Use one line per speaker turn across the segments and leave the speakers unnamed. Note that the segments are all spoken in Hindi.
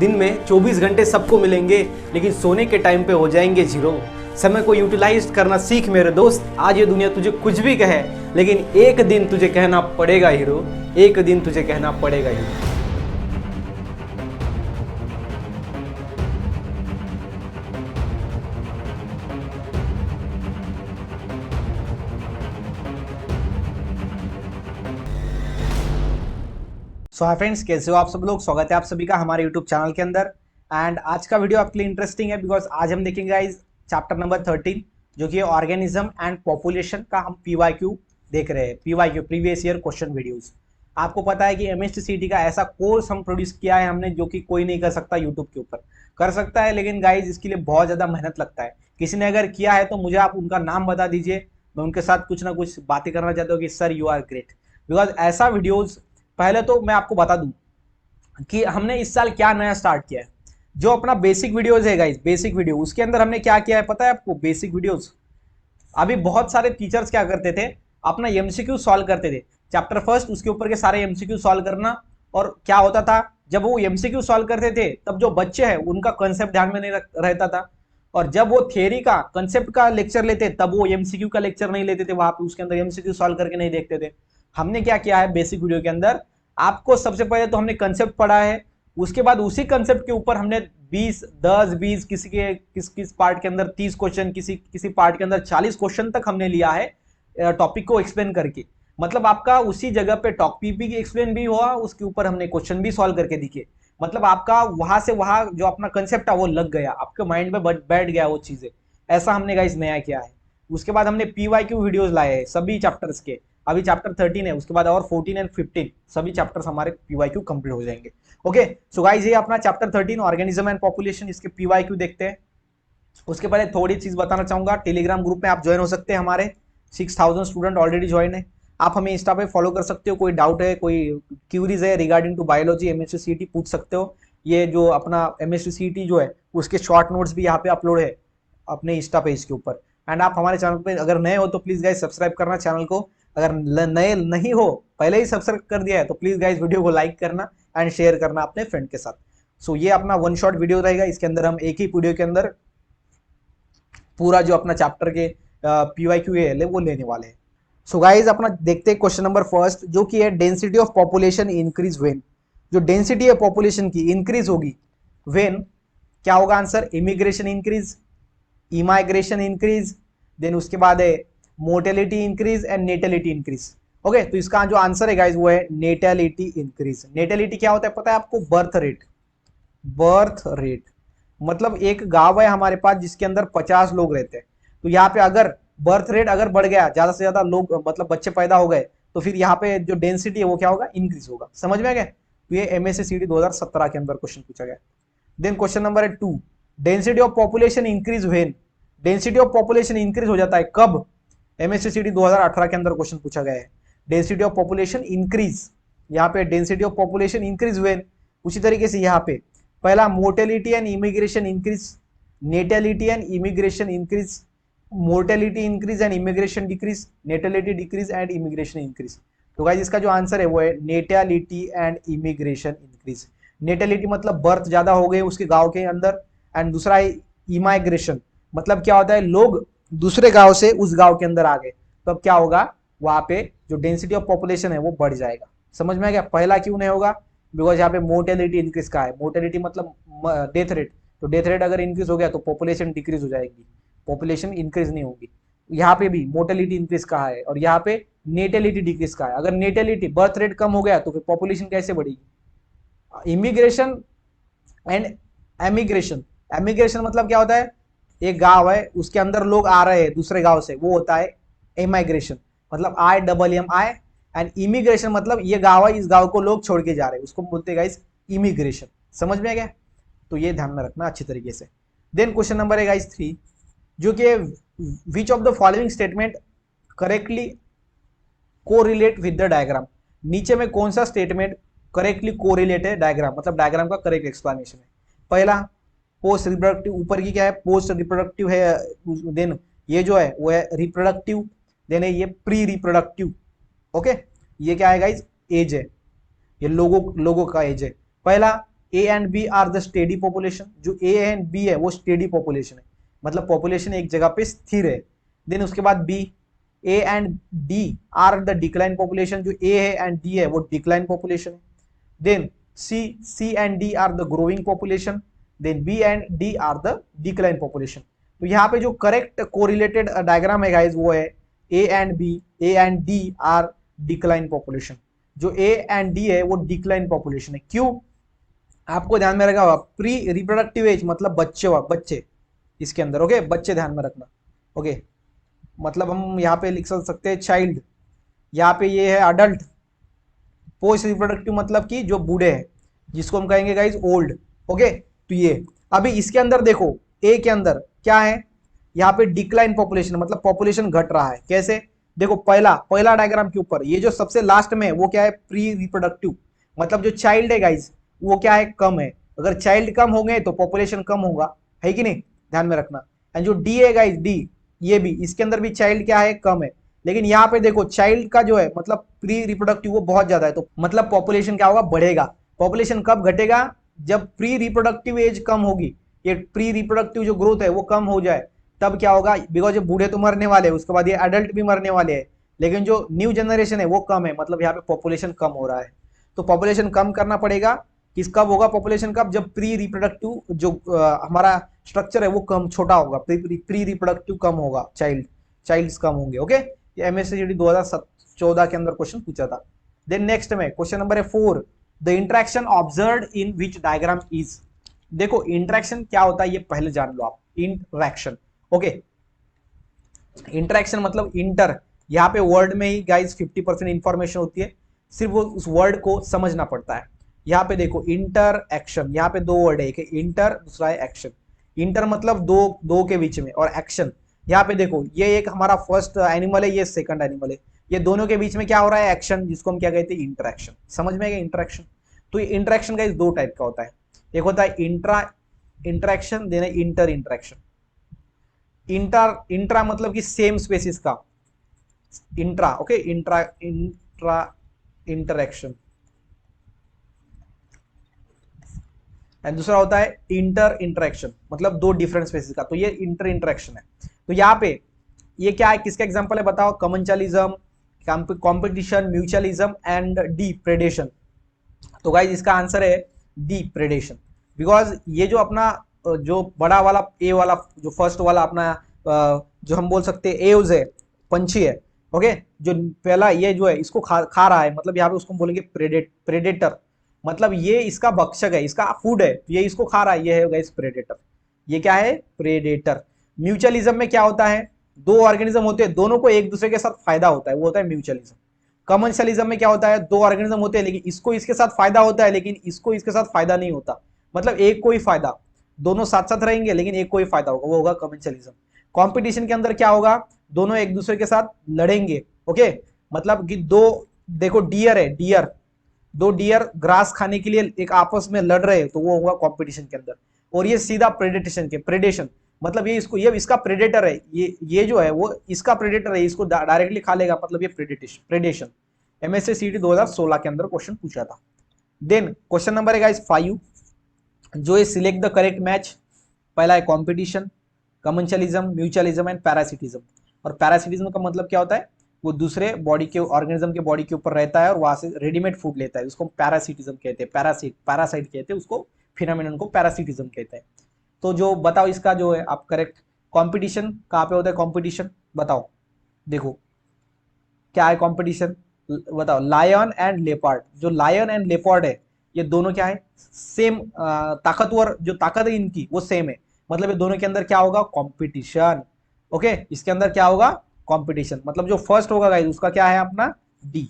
दिन में 24 घंटे सबको मिलेंगे, लेकिन सोने के टाइम पे हो जाएंगे जीरो। समय को यूटिलाइज करना सीख मेरे दोस्त। आज ये दुनिया तुझे कुछ भी कहे, लेकिन एक दिन तुझे कहना पड़ेगा हीरो, एक दिन तुझे कहना पड़ेगा हीरो। सो हाय फ्रेंड्स, कैसे हो आप सब लोग। स्वागत है आप सभी का हमारे यूट्यूब चैनल के अंदर। एंड आज का वीडियो आपके लिए इंटरेस्टिंग है बिकॉज आज हम देखेंगे गाइस चैप्टर नंबर 13 जो कि ऑर्गेनिज्म एंड पॉपुलेशन का हम पीवाईक्यू देख रहे हैं। PYQ previous year question videos. आपको पता है कि एमएसटीसीटी का ऐसा कोर्स हम प्रोड्यूस किया है हमने जो कि कोई नहीं कर सकता। यूट्यूब के ऊपर कर सकता है, लेकिन गाइज इसके लिए बहुत ज़्यादा मेहनत लगता है। किसी ने अगर किया है तो मुझे आप उनका नाम बता दीजिए, मैं उनके साथ कुछ ना कुछ बातें करना चाहता हूँ कि sir you are great. Because ऐसा वीडियोज़, पहले तो मैं आपको बता दूं कि हमने इस साल क्या नया स्टार्ट किया है। जो अपना बेसिक वीडियोस है गाइस, बेसिक वीडियो, उसके अंदर हमने क्या किया है पता है आपको। बेसिक वीडियोस अभी बहुत सारे टीचर्स क्या करते थे, अपना एमसीक्यू सॉल्व करते थे। चैप्टर फर्स्ट उसके ऊपर के सारे एमसीक्यू सॉल्व करना। और क्या होता था, जब वो एमसीक्यू सॉल्व करते थे तब जो बच्चे हैं उनका कंसेप्ट ध्यान में नहीं रहता था। और जब वो थियरी का कंसेप्ट का लेक्चर लेते तब वो एमसीक्यू का लेक्चर नहीं लेते थे, वहां पे उसके अंदर एमसीक्यू सॉल्व करके नहीं देखते थे। हमने क्या किया है बेसिक वीडियो के अंदर, आपको सबसे पहले तो हमने कंसेप्ट पढ़ा है, उसके बाद उसी कंसेप्ट के ऊपर हमने 20 10 20 किस पार्ट के अंदर 30 क्वेश्चन, किसी पार्ट के अंदर 40 क्वेश्चन तक हमने लिया है टॉपिक को एक्सप्लेन करके। मतलब आपका उसी जगह पे टॉपिक भी एक्सप्लेन भी हुआ, उसके ऊपर हमने क्वेश्चन भी सॉल्व करके दिखे। मतलब आपका वहां से वहां जो अपना कंसेप्ट है वो लग गया, आपके माइंड में बैठ गया वो चीजें। ऐसा हमने गाइस नया किया है। उसके बाद हमने पीवाईक्यू वीडियोस लाए हैं सभी चैप्टर्स के। अभी चैप्टर 13 है, उसके बाद और 14 एंड 15 सभी चैप्टर्स हमारे पीवाईक्यू कंप्लीट हो जाएंगे। ओके सो गाइस, ये अपना चैप्टर 13 ऑर्गेनिज्म एंड पॉपुलेशन, इसके पीवाईक्यू देखते हैं। उसके पहले थोड़ी चीज बताना चाहूंगा, टेलीग्राम ग्रुप में आप ज्वाइन हो सकते हैं। हमारे 6000 स्टूडेंट ऑलरेडी ज्वाइन है। आप हमें इंस्टा पे फॉलो कर सकते हो, कोई डाउट है, कोई क्यूरीज है रिगार्डिंग टू बायोलॉजी एमएसटीसीटी पूछ सकते हो। ये जो अपना एमएसटीसीटी जो है उसके शॉर्ट नोट्स भी यहाँ पे अपलोड है अपने इंस्टा पेज के ऊपर। एंड आप हमारे चैनल पे अगर नए हो तो प्लीज गाइस सब्सक्राइब करना चैनल को। अगर नए नहीं हो, पहले ही सब्सक्राइब कर दिया है तो प्लीज गाइस वीडियो को लाइक करना एंड शेयर करना अपने फ्रेंड के साथ। सो ये अपना वन शॉट वीडियो रहेगा, इसके अंदर हम एक ही वीडियो के अंदर पूरा जो अपना चैप्टर के पीवाईक्यू है वो लेने वाले हैं। सो गाइस अपना देखते हैं क्वेश्चन नंबर फर्स्ट जो कि है density of population increase when. जो डेंसिटी है पॉपुलेशन की इंक्रीज होगी व्हेन, क्या होगा answer, immigration increase, emigration increase, then उसके बाद है mortality increase and natality increase. Okay तो इसका जो आंसर है गाइस वो है नेटेलिटी इंक्रीज। नेटेलिटी क्या होता है पता है आपको, बर्थ रेट। बर्थ रेट मतलब एक गांव है हमारे पास जिसके अंदर 50 लोग रहते हैं, तो यहाँ पे अगर बर्थ रेट अगर बढ़ गया, ज्यादा से ज्यादा लोग मतलब बच्चे पैदा हो गए, तो फिर यहाँ पे जो डेंसिटी है वो क्या होगा, इंक्रीज होगा। समझ में आ गया। तो ये एमएससीटी 2017 के अंदर क्वेश्चन पूछा गया। देन क्वेश्चन नंबर है 2, density of population increase when. Density of population increase हो जाता है कब, एमएससीटी 2018 के अंदर क्वेश्चन पूछा गया है। डेंसिटी ऑफ पॉपुलेशन इंक्रीज, यहाँ पे density of population increase when. उसी तरीके से यहाँ पे पहला mortality and immigration increase, natality and immigration increase, mortality increase and immigration decrease, natality decrease and immigration increase. तो गाइस इसका जो आंसर है वो है natality and immigration increase. Natality मतलब बर्थ ज्यादा हो गए उसके गांव के अंदर, एंड दूसरा है इमाइग्रेशन, मतलब क्या होता है लोग दूसरे गांव से उस गांव के अंदर आ गए, तो अब क्या होगा वहां पे जो डेंसिटी ऑफ पॉपुलेशन है वो बढ़ जाएगा। समझ में आ गया। पहला क्यों नहीं होगा, बिकॉज यहाँ पे मोर्टेलिटी इंक्रीज का है। मोर्टेलिटी मतलब डेथ रेट, तो डेथ रेट अगर इंक्रीज हो गया तो पॉपुलेशन डिक्रीज हो जाएगी, पॉपुलेशन इंक्रीज नहीं होगी। यहाँ पे भी मोर्टेलिटी इंक्रीज का है और यहाँ पे नेटेलिटी डिक्रीज का है। अगर नेटेलिटी बर्थ रेट कम हो गया तो फिर पॉपुलेशन कैसे बढ़ेगी। इमिग्रेशन एंड एमिग्रेशन, एमिग्रेशन मतलब क्या होता है, एक गांव है उसके अंदर लोग आ रहे हैं दूसरे गांव से, वो होता है इमाइग्रेशन, मतलब IMMI। एंड इमिग्रेशन मतलब ये गांव है, इस गांव को लोग छोड़ के जा रहे हैं, उसको बोलते हैं गाइस इमिग्रेशन। समझ में आ गया। तो ये ध्यान में रखना अच्छी तरीके से। देन क्वेश्चन नंबर है गाइस 3 जो कि which of the following statement correctly correlate with the diagram. नीचे में कौन सा स्टेटमेंट करेक्टली कोरिलेट है डायग्राम, मतलब डायग्राम का करेक्ट एक्सप्लेनेशन है। पहला पोस्ट रिप्रोडक्टिव, ऊपर की क्या है पोस्ट रिप्रोडक्टिव है, देन ये जो है वो है रिप्रोडक्टिव, देन है ये प्री रिप्रोडक्टिव। ओके ये क्या है गाइज, एज है, ये लोगों का एज है। पहला A and B are the steady population, जो ए एंड बी है वो स्टेडी पॉपुलेशन है, मतलब पॉपुलेशन एक जगह पे स्थिर है। देन उसके बाद B, A and D are the decline population, जो ए है एंड डी है वो डिक्लाइन पॉपुलेशन है। Then C, C and D are the growing population, then B and D are the decline population. तो यहाँ पे जो करेक्ट कोरिलेटेड डायग्राम है गाइज वो है A and B, A and D are decline population, जो ए एंड डी है वो डिक्लाइन पॉपुलेशन है। क्यों? आपको ध्यान में रखा होगा, प्री रिप्रोडक्टिव एज मतलब बच्चे इसके अंदर, ओके, बच्चे ध्यान में रखना, ओके। मतलब हम यहाँ पे लिख सकते हैं चाइल्ड, यहाँ पे ये है अडल्ट। पोस्ट रिप्रोडक्टिव मतलब कि जो बूढ़े हैं, जिसको हम कहेंगे गाइज ओल्ड, ओके। तो ये अभी इसके अंदर देखो, ए के अंदर क्या है, यहाँ पे डिक्लाइन पॉपुलेशन, मतलब पॉपुलेशन घट रहा है। कैसे? देखो पहला डायग्राम के ऊपर ये जो सबसे लास्ट में है वो क्या है, प्री रिप्रोडक्टिव, मतलब जो चाइल्ड है गाइज वो क्या है, कम है। अगर चाइल्ड कम होंगे तो पॉपुलेशन कम होगा, है कि नहीं, ध्यान में रखना। एंड जो डी है गाइज, डी, ये भी, इसके अंदर भी चाइल्ड क्या है, कम है। लेकिन यहाँ पे देखो चाइल्ड का जो है मतलब प्री रिप्रोडक्टिव वो बहुत ज्यादा है, तो मतलब पॉपुलेशन क्या होगा, बढ़ेगा। पॉपुलेशन कब घटेगा, जब प्री रिप्रोडक्टिव एज कम होगी, ये प्री रिप्रोडक्टिव जो ग्रोथ है वो कम हो जाए, तब क्या होगा, बिकॉज ये बूढ़े तो मरने वाले हैं, उसके बाद ये अडल्ट भी मरने वाले हैं, लेकिन जो न्यू जनरेशन है वो कम है, मतलब यहाँ पे पॉपुलेशन कम हो रहा है। तो पॉपुलेशन कम करना पड़ेगा। किस कब होगा पॉपुलेशन कब, जब प्री रिप्रोडक्टिव जो हमारा स्ट्रक्चर है वो कम, छोटा होगा, प्री रिप्रोडक्टिव कम होगा, चाइल्ड्स कम होंगे, ओके। ये एमएससीजीडी 2014 के अंदर क्वेश्चन पूछा था। देन नेक्स्ट में क्वेश्चन नंबर है 4, the interaction observed in which diagram is. देखो इंटरेक्शन क्या होता है ये पहले जान लो आप, इंटरेक्शन, ओके। इंटरेक्शन मतलब इंटर, यहाँ पे वर्ड में ही गाइज 50% इंफॉर्मेशन होती है, सिर्फ वो उस वर्ड को समझना पड़ता है। यहाँ पे देखो इंटर एक्शन, यहाँ पे दो वर्ड है, एक है इंटर, दूसरा है एक्शन। इंटर मतलब दो के बीच में, और एक्शन यहाँ पे देखो, ये एक हमारा फर्स्ट एनिमल है, ये सेकंड एनिमल है, ये दोनों के बीच में क्या हो रहा है, एक्शन, जिसको हम क्या कहते हैं, इंटरेक्शन। समझ में आएगा इंटरेक्शन? तो ये इंटरेक्शन का दो टाइप का होता है, एक होता है इंट्रा इंटरेक्शन, देना इंटर इंटरेक्शन। इंट्रा मतलब कि सेम स्पेसिस का, intra, okay, intra interaction. And दूसरा होता है इंटर इंटरेक्शन, मतलब दो डिफरेंट स्पेसिस का, तो ये इंटर इंटरेक्शन है। तो यहाँ पे ये क्या है, किसका एग्जांपल है बताओ, commensalism, competition, mutualism and D predation. तो गाइस इसका आंसर है डी प्रेडेशन, बिकॉज ये जो अपना जो बड़ा वाला ए वाला, जो फर्स्ट वाला अपना जो हम बोल सकते हैं एव्स है, पंछी है, ओके, जो पहला ये जो है इसको खा रहा है, मतलब यहाँ पे उसको बोलेंगे प्रेडेटर, मतलब ये इसका भक्षक है, इसका फूड है, ये इसको खा रहा है, ये है गाइस प्रेडेटर। ये क्या है, प्रेडेटर। म्यूचुअलिज्म में क्या होता है, दो ऑर्गेनिज्म होते हैं, दोनों को एक दूसरे के साथ फायदा होता है, वो होता है म्यूचुअलिज्म। कमर्शियलिज्म में क्या होता है, दो ऑर्गेनिज्म होते हैं लेकिन इसको इसके साथ फायदा होता है, लेकिन इसको इसके साथ फायदा नहीं होता, मतलब एक को ही फायदा, दोनों साथ साथ रहेंगे लेकिन एक को ही फायदा होगा, वो होगा कमर्शियलिज्म। कंपटीशन के अंदर क्या होगा, दोनों एक दूसरे के साथ लड़ेंगे, ओके, मतलब कि दो, देखो डियर है, दो डियर ग्रास खाने के लिए एक आपस में लड़ रहे हैं, तो वो होगा कंपटीशन के अंदर। और ये सीधा प्रेडेशन, मतलब ये इसको, ये इसका प्रेडेटर है, ये जो है वो इसका प्रेडेटर है, इसको डायरेक्टली खा लेगा, मतलब ये प्रेडेशन। एमएससी सीटी 2016 के अंदर क्वेश्चन पूछा था। देन क्वेश्चन नंबर है गाइस 5, जो है सिलेक्ट द करेक्ट मैच। पहला है कॉम्पिटिशन, कमेंशलिज्म, म्यूचुअलिज्म एंड पैरासिटिज्म। और पैरासिटिज्म का मतलब क्या होता है, वो दूसरे बॉडी के ऑर्गेनिज्म के बॉडी के ऊपर रहता है और वहां से रेडीमेड फूड लेता है, उसको पैरासिटिज्म कहते हैं, पैरासाइट कहते हैं उसको, फिनोमेनन को पैरासिटिज्म कहते हैं। तो जो बताओ इसका जो है आप करेक्ट, कंपटीशन कहाँ पे होता है, कंपटीशन बताओ, देखो क्या है कंपटीशन, बताओ, लायन एंड लेपर्ड। जो लायन एंड लेपर्ड है ये दोनों क्या है, सेम ताकतवर, जो ताकत है इनकी वो सेम है, मतलब ये दोनों के अंदर क्या होगा, कंपटीशन, ओके। इसके अंदर क्या होगा, कंपटीशन, मतलब जो फर्स्ट होगा गाइस उसका क्या है अपना डी,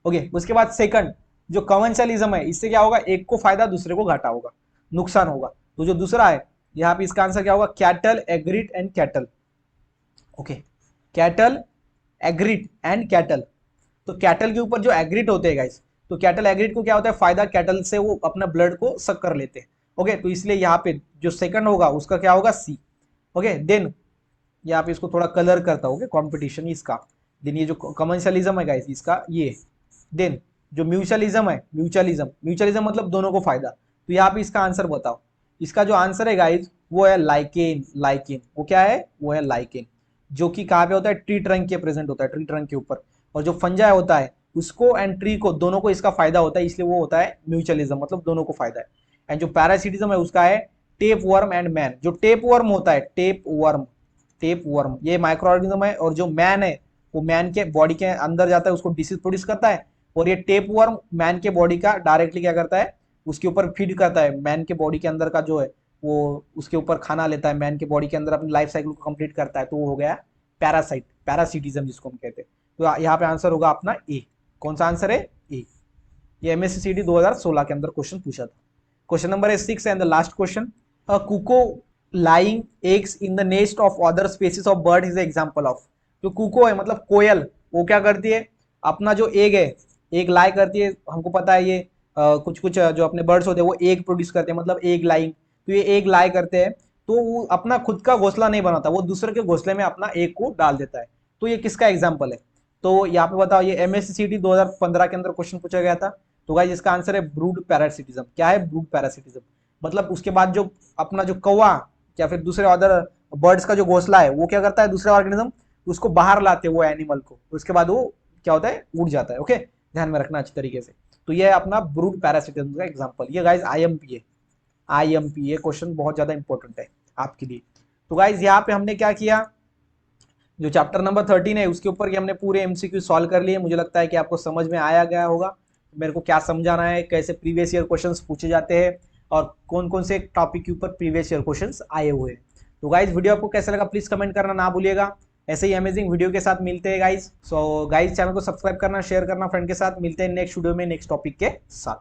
ओके। उसके बाद सेकंड जो कमेंशलिज्म है, इससे क्या होगा, एक को फायदा दूसरे को घाटा होगा, नुकसान होगा। तो जो दूसरा है यहाँ पे इसका आंसर क्या होगा, cattle, egret and cattle, okay, cattle, egret and cattle. तो कैटल के ऊपर जो एग्रीट होते हैं गाइस, तो कैटल एग्रीट को क्या होता है फायदा, कैटल से वो अपना ब्लड को सक कर लेते हैं, ओके। तो इसलिए यहाँ पे जो सेकंड होगा उसका क्या होगा, सी, ओके। देन यहाँ पे इसको थोड़ा कलर करता हूँ, कंपटीशन इसका। देन ये जो कमर्शियलिज्म है गाइस इसका ये। देन जो म्यूचुअलिज्म है, म्यूचुअलिज्म मतलब दोनों को फायदा, तो यहाँ पे इसका आंसर बताओ। इसका जो आंसर है गाइज वो है लाइकेन। लाइकेन वो क्या है, वो है लाइकेन, जो कि कहाँ पे होता है, ट्री ट्रंक के प्रेजेंट होता है, ट्री ट्रंक के ऊपर। और जो फंजाई होता है उसको एंड ट्री को दोनों को इसका फायदा होता है, इसलिए वो होता है म्यूचुअलिज्म, मतलब दोनों को फायदा है। एंड जो पैरासिटिज्म है उसका है टेप वर्म एंड मैन। जो टेप वर्म होता है, टेप वर्म, टेप वर्म ये माइक्रो ऑर्गेनिज्म है, और जो मैन है वो मैन के बॉडी के अंदर जाता है, उसको डिसीज प्रोड्यूस करता है। और ये टेप वर्म मैन के बॉडी का डायरेक्टली क्या करता है, उसके ऊपर फीड करता है, मैन के बॉडी के अंदर का जो है वो उसके ऊपर खाना लेता है, मैन के बॉडी के अंदर अपनी लाइफ साइकिल को कंप्लीट करता है। तो वो हो गया पैरासाइट, पैरासिटिज्म जिसको हम कहते हैं। तो यहाँ पे आंसर होगा अपना ए। कौन सा आंसर है, ए। ये एमएससीडी 2016 के अंदर क्वेश्चन पूछा था। क्वेश्चन नंबर है 6 and the last question. A cuckoo laying eggs in the nest of other species of bird is example of. जो कुको है मतलब कोयल, वो क्या करती है, अपना जो एग है, एग लाई करती है। हमको पता है ये कुछ कुछ जो अपने बर्ड्स होते हैं वो एग प्रोड्यूस करते हैं, मतलब एग लाइंग। तो ये एग लाई करते हैं, तो वो अपना खुद का घोंसला नहीं बनाता, वो दूसरे के घोंसले में अपना एग को डाल देता है। तो ये किसका एग्जाम्पल है, तो यहाँ पे बताओ। ये एमएससीडी 2015 के अंदर क्वेश्चन पूछा गया था। तो गाइस इसका आंसर है ब्रूड पैरासिटिज्म। क्या है, ब्रूड पैरासिटिज्म, मतलब उसके बाद जो अपना जो कौवा या फिर दूसरे अदर बर्ड्स का जो घोंसला है वो क्या करता है, दूसरे ऑर्गेनिज्म उसको बाहर लाते हैं वो एनिमल को, उसके बाद वो क्या होता है, उड़ जाता है। ओके, ध्यान में रखना अच्छी तरीके से। तो ये है अपना ब्रूड पैरासिटिज्म का एग्जांपल। ये गाइस आईएमपी है, आईएमपी ये क्वेश्चन बहुत ज्यादा इंपॉर्टेंट है आपके लिए। तो गाइस यहाँ पे हमने क्या किया, जो चैप्टर नंबर 13 है उसके ऊपर हमने पूरे एमसीक्यू सॉल्व कर लिए। मुझे लगता है कि आपको समझ में आया गया होगा मेरे को क्या समझाना है, कैसे प्रीवियस ईयर क्वेश्चंस पूछे जाते हैं और कौन कौन से टॉपिक के ऊपर प्रीवियस ईयर क्वेश्चंस आए हुए हैं। तो गाइज वीडियो आपको कैसा लगा प्लीज कमेंट करना ना भूलिएगा। ऐसे ही अमेजिंग वीडियो के साथ मिलते हैं गाइज। सो गाइज चैनल को सब्सक्राइब करना, शेयर करना फ्रेंड के साथ। मिलते हैं नेक्स्ट वीडियो में नेक्स्ट टॉपिक के साथ।